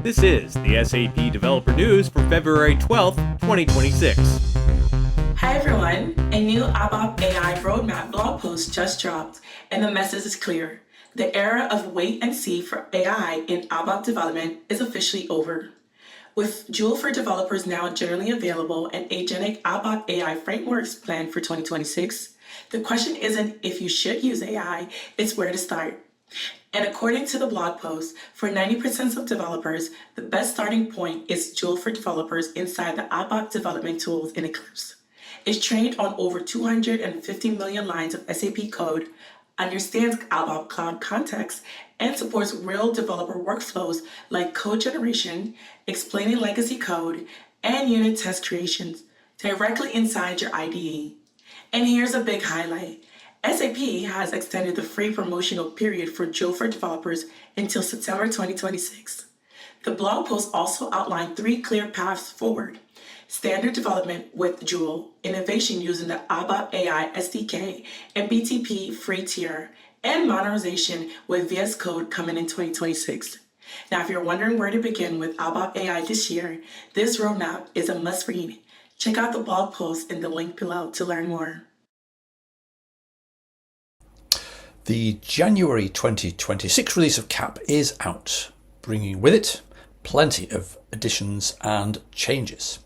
This is the SAP Developer News for February 12th, 2026. Hi everyone, a new ABAP AI roadmap blog post just dropped, and the message is clear. The era of wait and see for AI in ABAP development is officially over. With Joule for developers now generally available and agentic ABAP AI frameworks planned for 2026, the question isn't if you should use AI, it's where to start. And according to the blog post, for 90% of developers, the best starting point is Joule for developers inside the ABAP development tools in Eclipse. It's trained on over 250 million lines of SAP code, understands ABAP cloud context, and supports real developer workflows like code generation, explaining legacy code, and unit test creations directly inside your IDE. And here's a big highlight. SAP has extended the free promotional period for Joule for developers until September 2026. The blog post also outlined 3 clear paths forward: standard development with Joule, innovation using the ABAP AI SDK and BTP free tier, and modernization with VS Code coming in 2026. Now, if you're wondering where to begin with ABAP AI this year, this roadmap is a must-read. Check out the blog post in the link below to learn more. The January 2026 release of CAP is out, bringing with it plenty of additions and changes.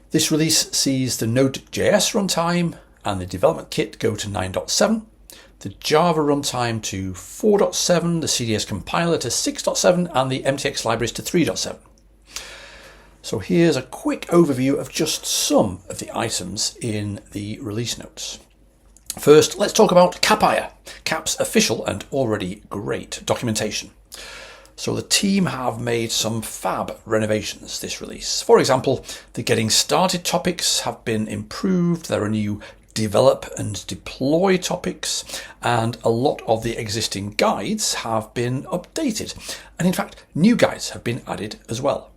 This release sees the Node.js runtime and the development kit go to 9.7, the Java runtime to 4.7, the CDS compiler to 6.7, and the MTX libraries to 3.7. So here's a quick overview of just some of the items in the release notes. First, let's talk about CAPIA, CAP's official and already great documentation. So the team have made some fab renovations this release. For example, the getting started topics have been improved. There are new develop and deploy topics, and a lot of the existing guides have been updated. And in fact, new guides have been added as well.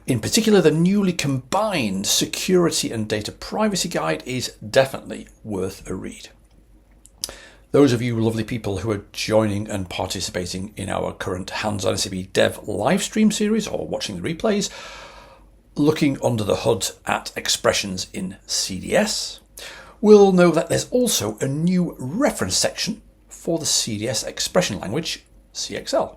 In particular, the newly combined security and data privacy guide is definitely worth a read. Those of you lovely people who are joining and participating in our current hands-on SAP Dev livestream series or watching the replays, looking under the hood at expressions in CDS, will know that there's also a new reference section for the CDS expression language, CXL.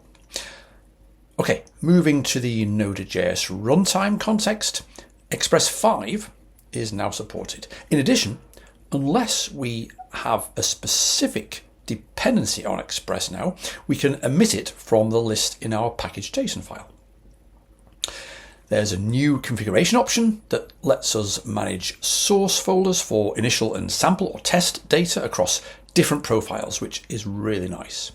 Okay, moving to the Node.js runtime context, Express 5 is now supported. In addition, unless we have a specific dependency on Express now, we can omit it from the list in our package.json file. There's a new configuration option that lets us manage source folders for initial and sample or test data across different profiles, which is really nice.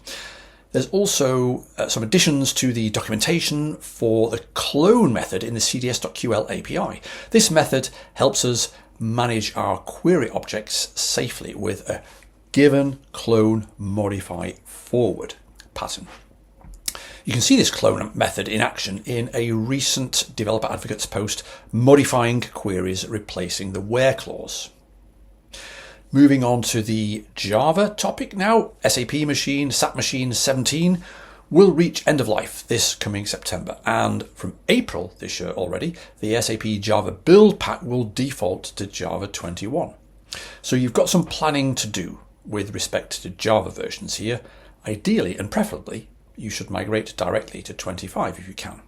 There's also some additions to the documentation for the clone method in the CDS.ql API. This method helps us manage our query objects safely with a given clone modify forward pattern. You can see this clone method in action in a recent developer advocates post modifying queries replacing the where clause. Moving on to the Java topic now, SAP Machine, SAP Machine 17 will reach end of life this coming September, and from April this year already, the SAP Java build pack will default to Java 21. So you've got some planning to do with respect to Java versions here. Ideally and preferably, you should migrate directly to 25 if you can.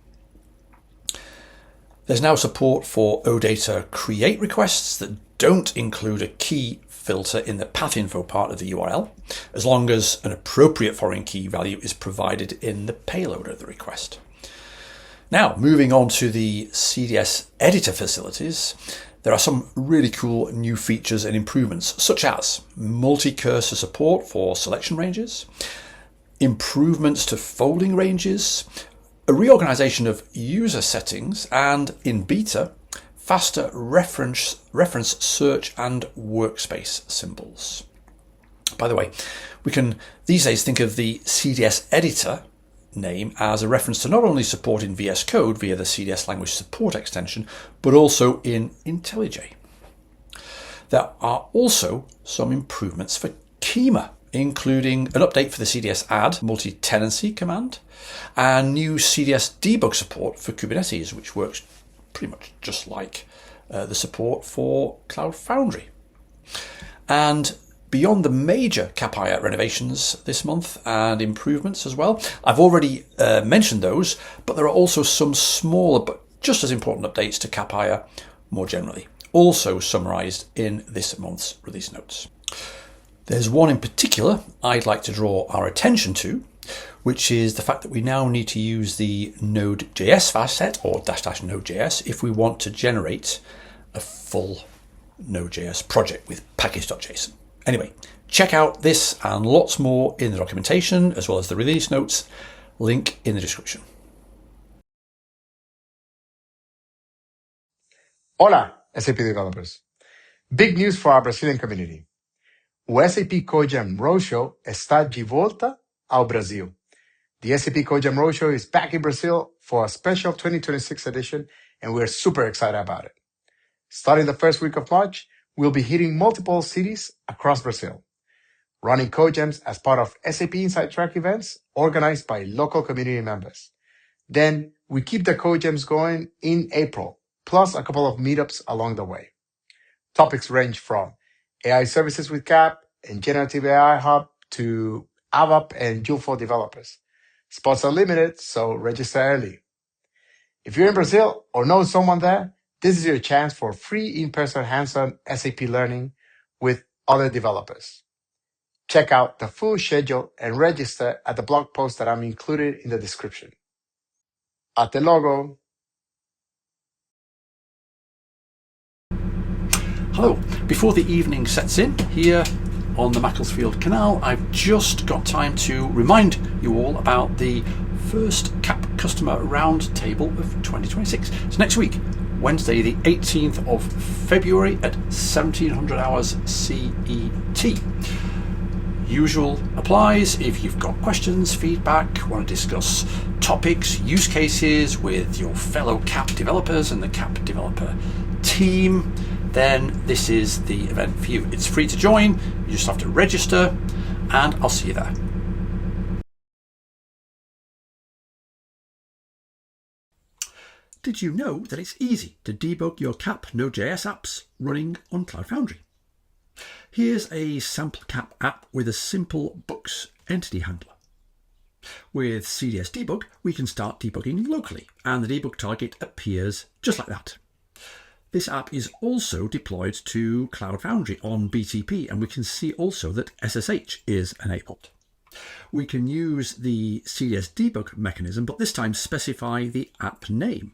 There's now support for OData create requests that don't include a key filter in the pathinfo part of the URL, as long as an appropriate foreign key value is provided in the payload of the request. Now, moving on to the CDS editor facilities, there are some really cool new features and improvements, such as multi-cursor support for selection ranges, improvements to folding ranges, a reorganization of user settings, and in beta, faster reference search and workspace symbols. By the way, we can these days think of the CDS editor name as a reference to not only support in VS Code via the CDS language support extension, but also in IntelliJ. There are also some improvements for Schema including an update for the CDS add multi-tenancy command and new CDS debug support for Kubernetes, which works pretty much just like the support for Cloud Foundry. And beyond the major CapIA renovations this month and improvements as well, I've already mentioned those, but there are also some smaller but just as important updates to CapIA more generally, also summarised in this month's release notes. There's one in particular I'd like to draw our attention to, which is the fact that we now need to use the Node.js fastset or -- Node.js if we want to generate a full Node.js project with package.json. Anyway, check out this and lots more in the documentation as well as the release notes, link in the description. Hola, SAP developers. Big news for our Brazilian community. O SAP CodeJam Roadshow está de volta ao Brasil. The SAP CodeJam Roadshow is back in Brazil for a special 2026 edition, and we're super excited about it. Starting the first week of March, we'll be hitting multiple cities across Brazil, running CodeJams as part of SAP Inside Track events organized by local community members. Then we keep the CodeJams going in April, plus a couple of meetups along the way. Topics range from AI services with CAP and generative AI hub to ABAP and Joule developers. Spots are limited, so register early. If you're in Brazil or know someone there, this is your chance for free in-person hands-on SAP learning with other developers. Check out the full schedule and register at the blog post that I'm included in the description. Até logo! Hello. Before the evening sets in here on the Macclesfield Canal, I've just got time to remind you all about the first CAP Customer Roundtable of 2026. It's next week, Wednesday the 18th of February at 1700 hours CET. Usual applies if you've got questions, feedback, want to discuss topics, use cases with your fellow CAP developers and the CAP developer team, then this is the event for you. It's free to join, you just have to register, and I'll see you there. Did you know that it's easy to debug your CAP Node.js apps running on Cloud Foundry? Here's a sample CAP app with a simple books entity handler. With CDS debug, we can start debugging locally, and the debug target appears just like that. This app is also deployed to Cloud Foundry on BTP, and we can see also that SSH is enabled. We can use the CDS debug mechanism, but this time specify the app name.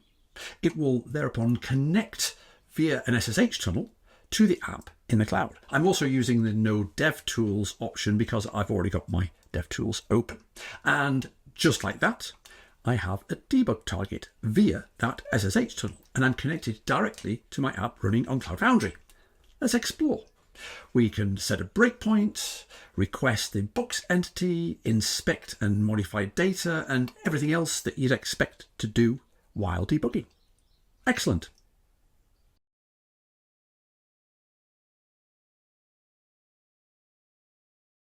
It will thereupon connect via an SSH tunnel to the app in the cloud. I'm also using the Node DevTools option because I've already got my DevTools open. And just like that, I have a debug target via that SSH tunnel, and I'm connected directly to my app running on Cloud Foundry. Let's explore. We can set a breakpoint, request the books entity, inspect and modify data, and everything else that you'd expect to do while debugging. Excellent.